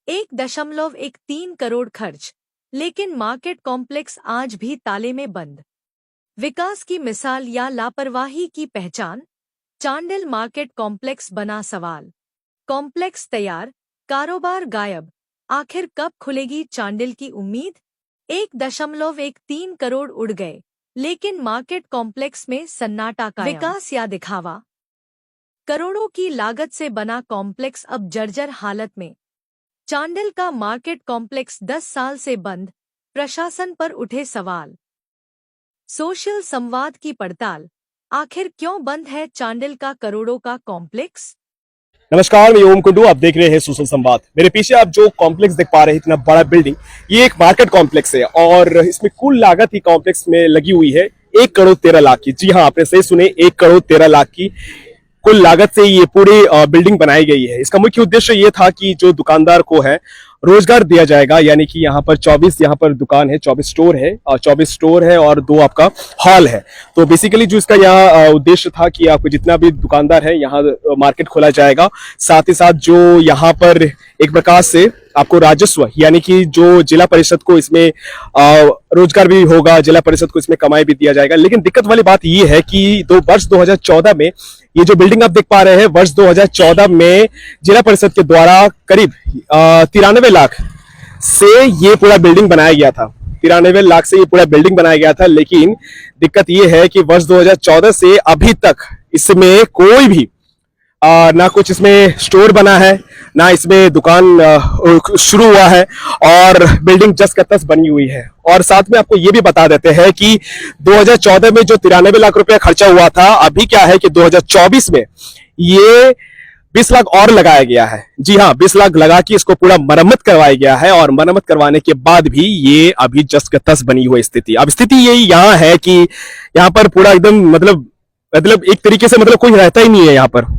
1.13 करोड़ खर्च, लेकिन market complex आज भी ताले में बंद। विकास की मिसाल या लापरवाही की पहचान? चांडिल मार्केट कॉम्प्लेक्स बना सवाल। कॉम्प्लेक्स तैयार, कारोबार गायब। आखिर कब खुलेगी चांडिल की उम्मीद? 1.13 करोड़ उड़ गए, लेकिन मार्केट कॉम्प्लेक्स में सन्नाटा कायम। विकास या दिखावा? करोड़ों की लागत से बना कॉम्प्लेक्स अब जर्जर हालत में। चांडिल का मार्केट कॉम्प्लेक्स 10 साल से बंद, प्रशासन पर उठे सवाल। सोशल संवाद की पड़ताल, आखिर क्यों बंद है चांडिल का करोड़ों का कॉम्प्लेक्स? नमस्कार, मैं ओम कुंडू, आप देख रहे हैं सोशल संवाद। मेरे पीछे आप जो कॉम्प्लेक्स देख पा रहे हैं, इतना बड़ा बिल्डिंग, ये एक मार्केट कॉम्प्लेक्स है और इसमें कुल लागत ही कॉम्प्लेक्स में लगी हुई है 1 करोड़ 13 लाख की। जी हाँ, आपने सही सुने, 1 करोड़ 13 लाख की कुल लागत से ये पूरी बिल्डिंग बनाई गई है। इसका मुख्य उद्देश्य ये था कि जो दुकानदार को है रोजगार दिया जाएगा, यानी कि यहाँ पर 24 यहाँ पर दुकान है, 24 स्टोर है और 24 स्टोर है और 2 आपका हॉल है। तो बेसिकली जो इसका यहाँ उद्देश्य था कि आपको जितना भी दुकानदार है यहाँ मार्केट खोला जाएगा, साथ ही साथ जो यहाँ पर एक प्रकार से आपको राजस्व, यानी कि जो जिला परिषद को इसमें रोजगार भी होगा, जिला परिषद को इसमें कमाई भी दिया जाएगा। लेकिन दिक्कत वाली बात ये है कि वर्ष 2014 में ये जो बिल्डिंग आप देख पा रहे हैं, वर्ष 2014 में जिला परिषद के द्वारा करीब 93 लाख से ये पूरा बिल्डिंग बनाया गया था। 93 लाख से ये पूरा बिल्डिंग बनाया गया था। लेकिन दिक्कत ये है कि वर्ष 2014 से अभी तक इसमें कोई भी ना कुछ इसमें स्टोर बना है, ना इसमें दुकान शुरू हुआ है और बिल्डिंग जस का तस बनी हुई है। और साथ में आपको ये भी बता देते हैं कि 2014 में जो 93 लाख रुपया खर्चा हुआ था, अभी क्या है कि 2024 में ये 20 लाख और लगाया गया है। जी हाँ, 20 लाख लगा के इसको पूरा मरम्मत करवाया गया है और मरम्मत करवाने के बाद भी ये अभी जस का तस बनी हुई स्थिति। अब स्थिति यही यहाँ है कि यहाँ पर पूरा एकदम मतलब एक तरीके से कोई रहता ही नहीं है यहाँ पर।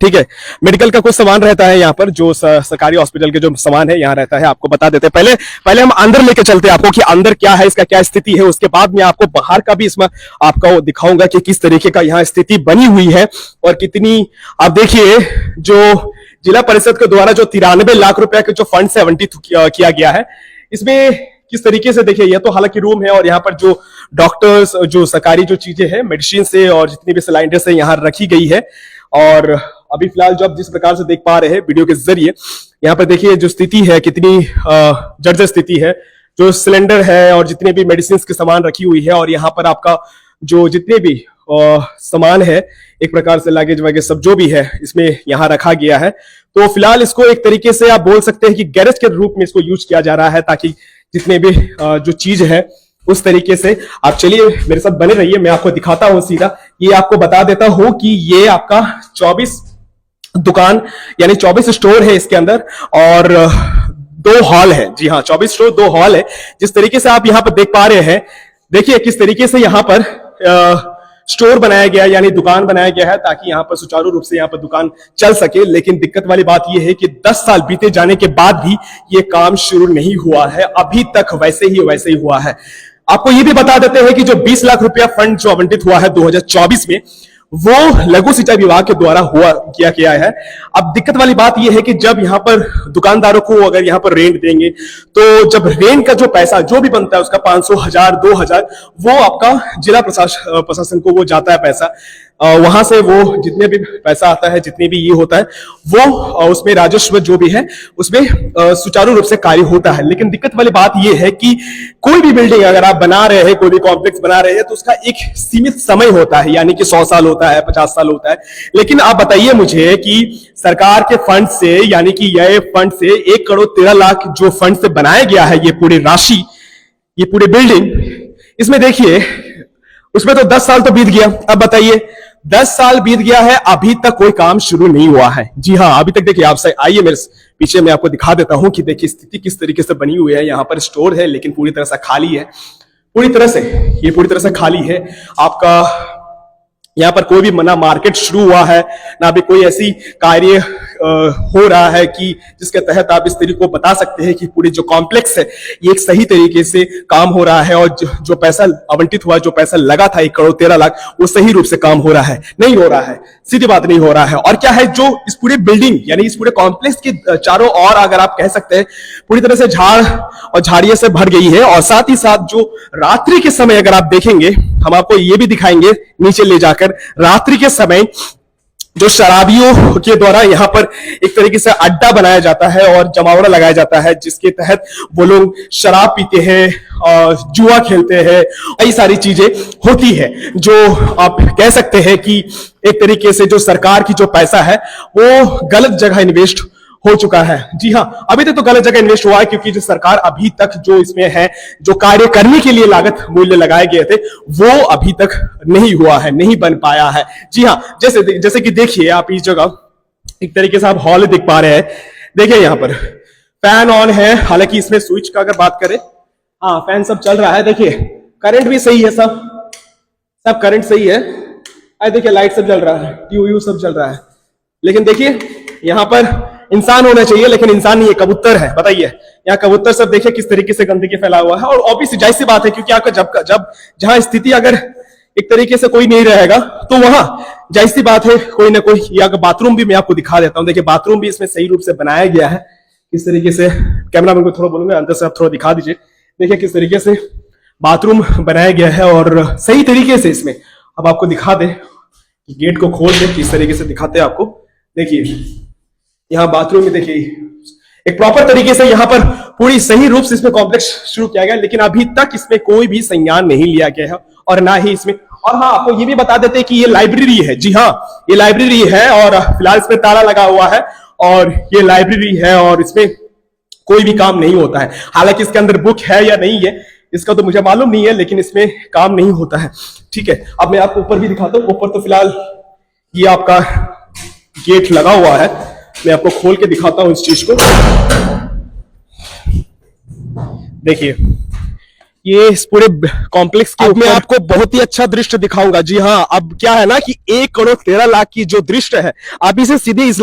ठीक है, मेडिकल का कुछ सामान रहता है यहाँ पर, जो सरकारी हॉस्पिटल के जो सामान है यहाँ रहता है। आपको बता देते हैं, पहले हम अंदर लेके चलते हैं आपको कि अंदर क्या है, इसका क्या स्थिति है। उसके बाद मैं आपको बाहर का भी इसमें आपको दिखाऊंगा कि किस तरीके का यहाँ स्थिति बनी हुई है और कितनी। आप देखिए, जो जिला परिषद के द्वारा जो 93 लाख रुपया के जो फंड से आवंटित किया गया है, इसमें किस तरीके से देखिए, यह तो हालांकि रूम है और यहाँ पर जो डॉक्टर्स, जो सरकारी जो चीजें हैं, मेडिसिन से और जितनी भी सिलेंडर्स है यहाँ रखी गई है। और अभी फिलहाल जो आप जिस प्रकार से देख पा रहे हैं वीडियो के जरिए, यहाँ पर देखिए जो स्थिति है, कितनी जर्जर स्थिति है। जो सिलेंडर है और जितने भी मेडिसिन के सामान रखी हुई है और यहाँ पर आपका जो जितने भी सामान है, एक प्रकार से लगेज वगैरह सब जो भी है इसमें यहाँ रखा गया है। तो फिलहाल इसको एक तरीके से आप बोल सकते हैं कि गैरेज के रूप में इसको यूज किया जा रहा है, ताकि जितने भी जो चीज है उस तरीके से। आप चलिए मेरे साथ बने रहिए, मैं आपको दिखाता हूं सीधा। ये आपको बता देता हूं कि ये आपका 24 दुकान यानी 24 स्टोर है इसके अंदर और 2 हॉल है। जी हाँ, 24 स्टोर 2 हॉल है। जिस तरीके से आप यहाँ पर देख पा रहे हैं, देखिए किस तरीके से यहाँ पर स्टोर बनाया गया यानी दुकान बनाया गया है, ताकि यहाँ पर सुचारू रूप से यहाँ पर दुकान चल सके। लेकिन दिक्कत वाली बात यह है कि 10 साल बीते जाने के बाद भी ये काम शुरू नहीं हुआ है, अभी तक वैसे ही हुआ है। आपको ये भी बता देते हैं कि जो 20 लाख रुपया फंड जो आवंटित हुआ है 2024 में, वो लघु सिंचाई विभाग के द्वारा किया गया है। अब दिक्कत वाली बात यह है कि जब यहाँ पर दुकानदारों को अगर यहाँ पर रेंट देंगे, तो जब रेंट का जो पैसा जो भी बनता है उसका 500, 1000, 2000, वो आपका जिला प्रशासन को वो जाता है पैसा। वहां से वो जितने भी पैसा आता है, जितने भी ये होता है, वो उसमें राजस्व जो भी है उसमें सुचारू रूप से कार्य होता है। लेकिन दिक्कत वाली बात ये है कि कोई भी बिल्डिंग अगर आप बना रहे हैं, कोई भी कॉम्प्लेक्स बना रहे हैं, तो उसका एक सीमित समय होता है, यानी कि 100 साल होता है, 50 साल होता है। लेकिन आप बताइए मुझे कि सरकार के फंड से, यानी कि यह फंड से 1 करोड़ 13 लाख जो फंड से बनाया गया है, ये पूरी राशि, ये पूरी बिल्डिंग, इसमें देखिए उसमें तो 10 साल तो बीत गया। अब बताइए, 10 साल बीत गया है, अभी तक कोई काम शुरू नहीं हुआ है। जी हाँ, अभी तक देखिए, आप आइए मेरे पीछे, मैं आपको दिखा देता हूं कि देखिए स्थिति किस तरीके से बनी हुई है। यहाँ पर स्टोर है लेकिन पूरी तरह से खाली है, पूरी तरह से खाली है। आपका यहाँ पर कोई भी ना मार्केट शुरू हुआ है, ना भी कोई ऐसी कार्य हो रहा है कि जिसके तहत आप इस तरीके को बता सकते हैं कि पूरी जो कॉम्प्लेक्स है ये एक सही तरीके से काम हो रहा है, और जो पैसा आवंटित हुआ, जो पैसा लगा था 1 करोड़ 13 लाख, वो सही रूप से काम हो रहा है? नहीं हो रहा है, सीधी बात नहीं हो रहा है। और क्या है, जो इस पूरे बिल्डिंग यानी इस पूरे कॉम्प्लेक्स के चारों ओर अगर आप कह सकते हैं पूरी तरह से झाड़ और झाड़ियों से भर गई है, और साथ ही साथ जो रात्रि के समय अगर आप देखेंगे, हम आपको ये भी दिखाएंगे नीचे ले जाकर, रात्रि के समय जो शराबियों के द्वारा यहाँ पर एक तरीके से अड्डा बनाया जाता है और जमावड़ा लगाया जाता है, जिसके तहत वो लोग शराब पीते हैं और जुआ खेलते हैं, कई सारी चीजें होती है, जो आप कह सकते हैं कि एक तरीके से जो सरकार की जो पैसा है वो गलत जगह इन्वेस्ट हो चुका है। जी हाँ, अभी तक तो गलत जगह इन्वेस्ट हुआ है, क्योंकि जो सरकार अभी तक जो इसमें है, जो कार्य करने के लिए लागत मूल्य लगाए गए थे, वो अभी तक नहीं हुआ है, नहीं बन पाया है। जी हाँ, जैसे कि देखिए आप इस जगह एक तरीके से आप हॉल देख पा रहे हैं। देखिए यहाँ पर फैन ऑन है, हालांकि इसमें स्विच का अगर बात करें, हाँ फैन सब चल रहा है। देखिए करंट भी सही है, सब करंट सही है। देखिए लाइट सब जल रहा है, ट्यूब सब चल रहा है। लेकिन देखिए यहाँ पर इंसान होना चाहिए, लेकिन इंसान नहीं है, कबूतर है। बताइए, यहाँ कबूतर सब देखिए किस तरीके से गंदगी फैला हुआ है। और ऑब्वियसली जाहिर सी बात है, क्योंकि आपका जब जहां स्थिति अगर एक तरीके से कोई नहीं रहेगा, तो वहां जाहिर सी बात है कोई ना कोई, या बाथरूम भी मैं आपको दिखा देता हूं। देखिए बाथरूम भी इसमें सही रूप से बनाया गया है। किस तरीके से, कैमरामैन को थोड़ा बोलूंगा अंदर से आप थोड़ा दिखा दीजिए। देखिए किस तरीके से बाथरूम बनाया गया है, और सही तरीके से इसमें अब आपको दिखा दे, गेट को खोल दे, किस तरीके से दिखाते हैं आपको। देखिए यहाँ बाथरूम में देखिए एक प्रॉपर तरीके से यहाँ पर पूरी सही रूप से इसमें कॉम्प्लेक्स शुरू किया गया, लेकिन अभी तक इसमें कोई भी संज्ञान नहीं लिया गया है, और ना ही इसमें। और हाँ, आपको ये भी बता देते हैं कि ये लाइब्रेरी है। जी हाँ, ये लाइब्रेरी है, और फिलहाल इसमें ताला लगा हुआ है, और ये लाइब्रेरी है, और इसमें कोई भी काम नहीं होता है। हालांकि इसके अंदर बुक है या नहीं है इसका तो मुझे मालूम नहीं है, लेकिन इसमें काम नहीं होता है। ठीक है, अब मैं आपको ऊपर भी दिखाता हूँ। ऊपर तो फिलहाल ये आपका गेट लगा हुआ है, मैं आपको खोल के दिखाता हूं इस चीज को। देखिए ये इस पूरे कॉम्प्लेक्स के मैं आपको बहुत ही अच्छा दृश्य दिखाऊंगा। जी हाँ, अब क्या है ना कि 1 करोड़ 13 लाख की जो दृश्य है, आप इसे सीधे इस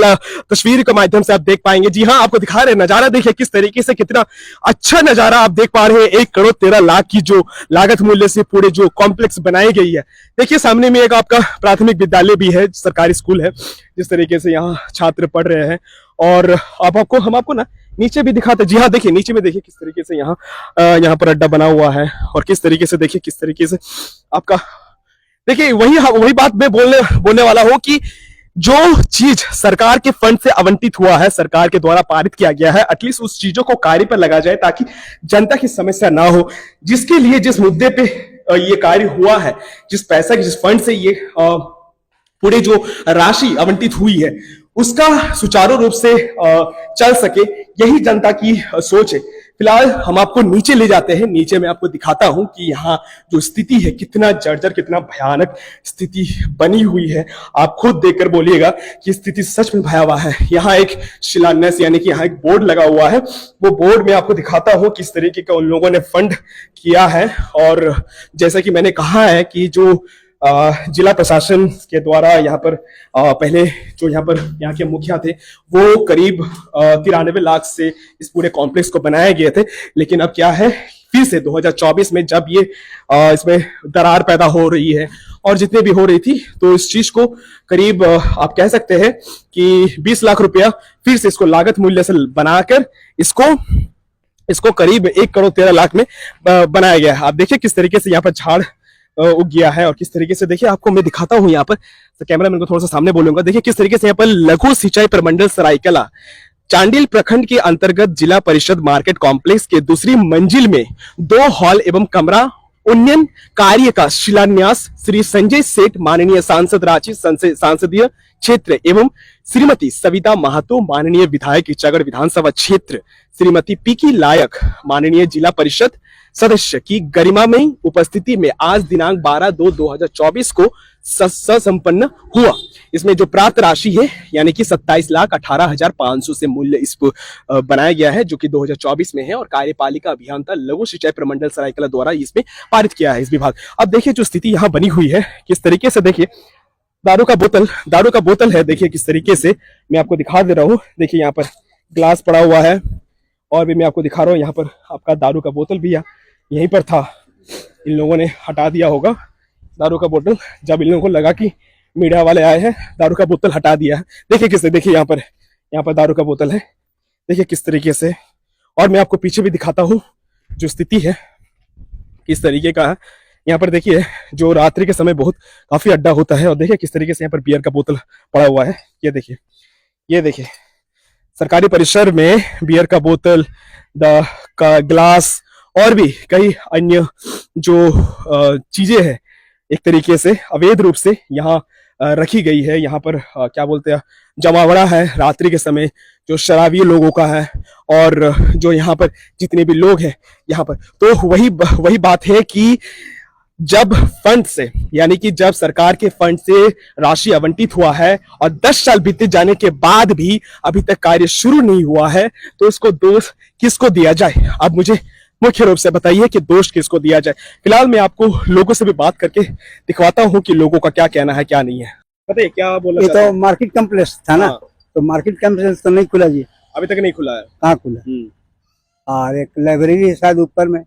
तस्वीर के माध्यम से आप देख पाएंगे। जी हाँ, आपको दिखा रहे हैं नजारा। देखिए किस तरीके से, कितना अच्छा नजारा आप देख पा रहे हैं। 1 करोड़ 13 लाख की जो लागत मूल्य से पूरे जो कॉम्प्लेक्स बनाई गई है। देखिए सामने में एक आपका प्राथमिक विद्यालय भी है, सरकारी स्कूल है, जिस तरीके से यहाँ छात्र पढ़ रहे हैं। और अब हम आपको ना नीचे भी दिखाते हैं। जी हाँ, देखिए नीचे में देखिए किस तरीके से यहाँ पर अड्डा बना हुआ है, और किस तरीके से देखिए किस तरीके से आपका, देखिए वही बात मैं बोलने वाला हूं कि जो चीज सरकार के फंड से आवंटित हुआ है, सरकार के द्वारा पारित किया गया है, एटलीस्ट उस चीजों को कार्य पर लगा जाए, ताकि जनता की समस्या ना हो। जिसके लिए, जिस मुद्दे पे ये कार्य हुआ है, जिस फंड से ये पूरी जो राशि आवंटित हुई है, उसका सुचारू रूप से चल सके, यही जनता की सोच है। फिलहाल हम आपको नीचे ले जाते हैं। नीचे मैं आपको दिखाता हूं कि यहाँ जो स्थिति है, कितना जर्जर, कितना भयानक स्थिति बनी हुई है। आप खुद देखकर बोलिएगा कि स्थिति सच में भयावह है। यहाँ एक शिलान्यास यानी कि यहाँ एक बोर्ड लगा हुआ है, वो बोर्ड में आपको दिखाता हूं किस तरीके का उन लोगों ने फंड किया है। और जैसा कि मैंने कहा है कि जो जिला प्रशासन के द्वारा यहाँ पर पहले जो यहाँ के मुखिया थे, वो करीब 93 लाख से इस पूरे कॉम्प्लेक्स को बनाए गए थे। लेकिन अब क्या है, फिर से 2024 में जब ये इसमें दरार पैदा हो रही है, और जितने भी हो रही थी, तो इस चीज को करीब आप कह सकते हैं कि 20 लाख रुपया फिर से इसको लागत मूल्य से बनाकर इसको करीब 1 करोड़ 13 लाख में बनाया गया है। आप देखिए किस तरीके से यहाँ पर झाड़ उग गया है, और किस तरीके से, देखिए आपको मैं दिखाता हूं यहाँ पर, तो कैमरामैन को थोड़ा सा सामने बोलूंगा। देखिए किस तरीके से यहाँ पर लघु सिंचाई प्रमंडल सरायकला चांडिल प्रखंड के अंतर्गत जिला परिषद मार्केट कॉम्प्लेक्स के दूसरी मंजिल में 2 हॉल एवं कमरा उन्नयन कार्य का शिलान्यास श्री संजय सेठ, माननीय सांसद रांची संसदीय क्षेत्र, एवं श्रीमती सविता महतो, माननीय विधायक इचागढ़ विधानसभा क्षेत्र, श्रीमती पीकी लायक, माननीय जिला परिषद सदस्य की गरिमामयी उपस्थिति में आज दिनांक 12/2/2024 को संपन्न हुआ। इसमें जो प्राप्त राशि है यानी कि 27,18,500 से मूल्य इसको बनाया गया है, जो कि 2024 में है, और कार्यपालिका अभियंता लघु सिंचाई प्रमंडल सरायकला द्वारा इसमें पारित किया है इस विभाग। अब देखिए जो स्थिति यहाँ बनी हुई है किस तरीके से, देखिए दारू का बोतल है। देखिए किस तरीके से, मैं आपको दिखा दे रहा हूँ। देखिए यहाँ पर ग्लास पड़ा हुआ है और भी मैं आपको दिखा रहा हूँ, यहाँ पर आपका दारू का बोतल भी यहीं पर था। इन लोगों ने हटा दिया होगा दारू का बोतल, जब इन लोगों को लगा कि मीडिया वाले आए हैं, दारू का बोतल हटा दिया है। देखिए किससे, देखिए यहाँ पर दारू का बोतल है, देखिए किस तरीके से। और मैं आपको पीछे भी दिखाता हूँ जो स्थिति है किस तरीके का है। यहाँ पर देखिए जो रात्रि के समय बहुत काफी अड्डा होता है, और देखिए किस तरीके से यहाँ पर बियर का बोतल पड़ा हुआ है। ये देखिए सरकारी परिसर में बियर का बोतल, का ग्लास और भी कई अन्य जो चीजें हैं एक तरीके से अवैध रूप से यहाँ रखी गई है। यहाँ पर क्या बोलते हैं, जमावड़ा है रात्रि के समय जो शराबी लोगों का है, और जो यहाँ पर जितने भी लोग हैं यहाँ पर, तो वही बात है कि जब फंड से, यानी कि जब सरकार के फंड से राशि आवंटित हुआ है और 10 साल बीते जाने के बाद भी अभी तक कार्य शुरू नहीं हुआ है, तो इसको दोष किसको दिया जाए? अब मुझे मुख्य रूप से बताइए कि दोष किसको दिया जाए। फिलहाल मैं आपको लोगों से भी बात करके दिखवाता हूँ कि लोगों का क्या कहना है क्या नहीं है। बताइए क्या बोला? ये तो मार्केट कॉम्प्लेक्स था ना। हाँ। तो मार्केट कॉम्प्लेक्स तो नहीं खुला जी, अभी तक नहीं खुला है। कहाँ खुला? और एक लाइब्रेरी है शायद ऊपर में।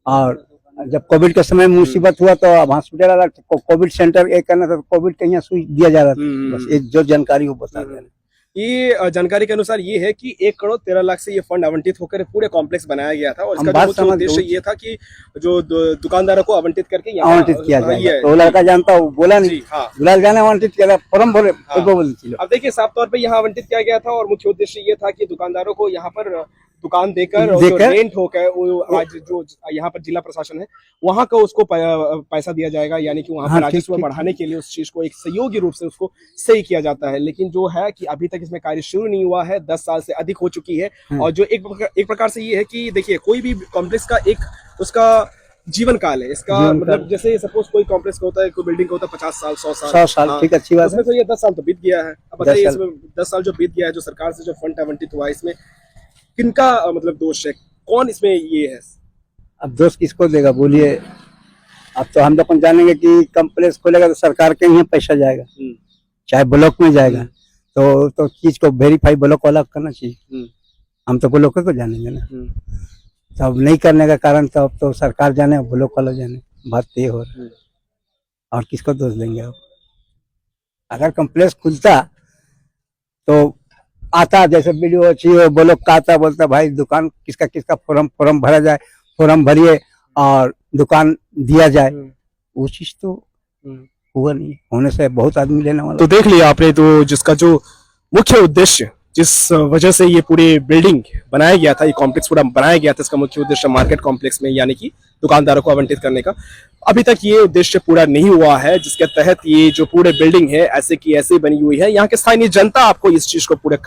और जब कोविड के समय मुसीबत हुआ तो अब हॉस्पिटल अलग, कोविड सेंटर एक करना था, तो कोविड का यहाँ सुई दिया जा रहा था। बस एक जो जानकारी हो बता रहे हैं। ये जानकारी के अनुसार ये है कि 1,13,00,000 से ये फंड आवंटित होकर पूरे कॉम्प्लेक्स बनाया गया था, और इसका जो मुख्य उद्देश्य ये था कि जो दुकानदारों को आवंटित करके आवंटित किया जाए। तो लड़का जानता हूँ, बोला नहीं, गुलाल जाने आवंटित किया, फॉर्म भरे। अब देखिए साफ तौर पे यहाँ आवंटित किया गया था, और मुख्य उद्देश्य ये था कि दुकानदारों को यहाँ पर दुकान देकर और जो रेंट होकर आज जो यहाँ पर जिला प्रशासन है वहां का उसको पैसा दिया जाएगा, यानी कि वहां पर राजस्व बढ़ाने के लिए उस चीज को एक सहयोगी रूप से उसको सही किया जाता है। लेकिन जो है कि अभी तक इसमें कार्य शुरू नहीं हुआ है, 10 साल से अधिक हो चुकी है। और जो एक प्रकार से ये है कि देखिए कोई भी कॉम्प्लेक्स का एक उसका जीवन काल है। इसका मतलब जैसे सपोज कोई कॉम्प्लेक्स का होता है, कोई बिल्डिंग का होता है 50 साल 100 साल, ठीक, अच्छी बात है। तो ये 10 साल तो बीत गया है। अब बताइए इसमें 10 साल जो बीत गया है, जो सरकार से जो फंड आवंटित हुआ है, इसमें किनका मतलब दोष है? कौन इसमें ये है? अब दोष किसको देगा बोलिए? अब तो हम लोग जानेंगे कि कॉम्प्लेक्स खोलेगा तो सरकार के ही पैसा जाएगा, चाहे ब्लॉक में जाएगा। तो चीज को वेरीफाई ब्लॉक वाला करना चाहिए। हम तो ब्लॉक को जानेंगे ना। तो अब नहीं करने का कारण तो अब तो सरकार जाने, ब्लॉक वाला जाने, बात ये हो रहा है। और किसको दोष देंगे? अब अगर कॉम्प्लेक्स खुलता तो आता, जैसे वीडियो अच्छी हो, ब्लॉक का आता, बोलता भाई दुकान किसका फॉर्म भरा जाए, फॉर्म भरिए और दुकान दिया जाए। वो चीज तो हुआ नहीं, होने से बहुत आदमी लेने वाला। तो देख लिया आपने, तो जिसका जो मुख्य उद्देश्य, जिस वजह से ये पूरी बिल्डिंग बनाया गया था, ये कॉम्प्लेक्स पूरा बनाया गया था, इसका मुख्य उद्देश्य मार्केट कॉम्प्लेक्स में यानी कि दुकानदारों को आवंटित करने का, अभी तक ये उद्देश्य पूरा नहीं हुआ है, जिसके तहत ये जो पूरे बिल्डिंग है ऐसे की ऐसे बनी हुई है। यहाँ के स्थानीय जनता आपको इस चीज को पूरे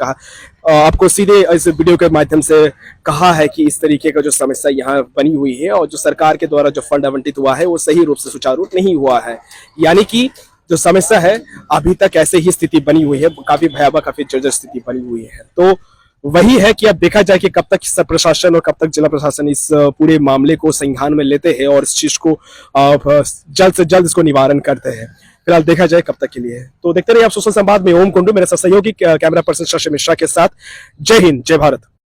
आपको सीधे इस वीडियो के माध्यम से कहा है कि इस तरीके का जो समस्या यहाँ बनी हुई है, और जो सरकार के द्वारा जो फंड आवंटित हुआ है वो सही रूप से सुचारू नहीं हुआ है, यानी कि जो समस्या है अभी तक ऐसे ही स्थिति बनी हुई है, काफी भयावह, काफी जर्जर स्थिति बनी हुई है। तो वही है कि अब देखा जाए कि कब तक प्रशासन और कब तक जिला प्रशासन इस पूरे मामले को संज्ञान में लेते हैं और इस चीज को जल्द से जल्द इसको निवारण करते हैं। फिलहाल देखा जाए कब तक के लिए। तो देखते रहिए आप सोशल संवाद में। ओम कुंडू मेरे सहयोगी कैमरा पर्सन शशि मिश्रा के साथ। जय हिंद, जय भारत।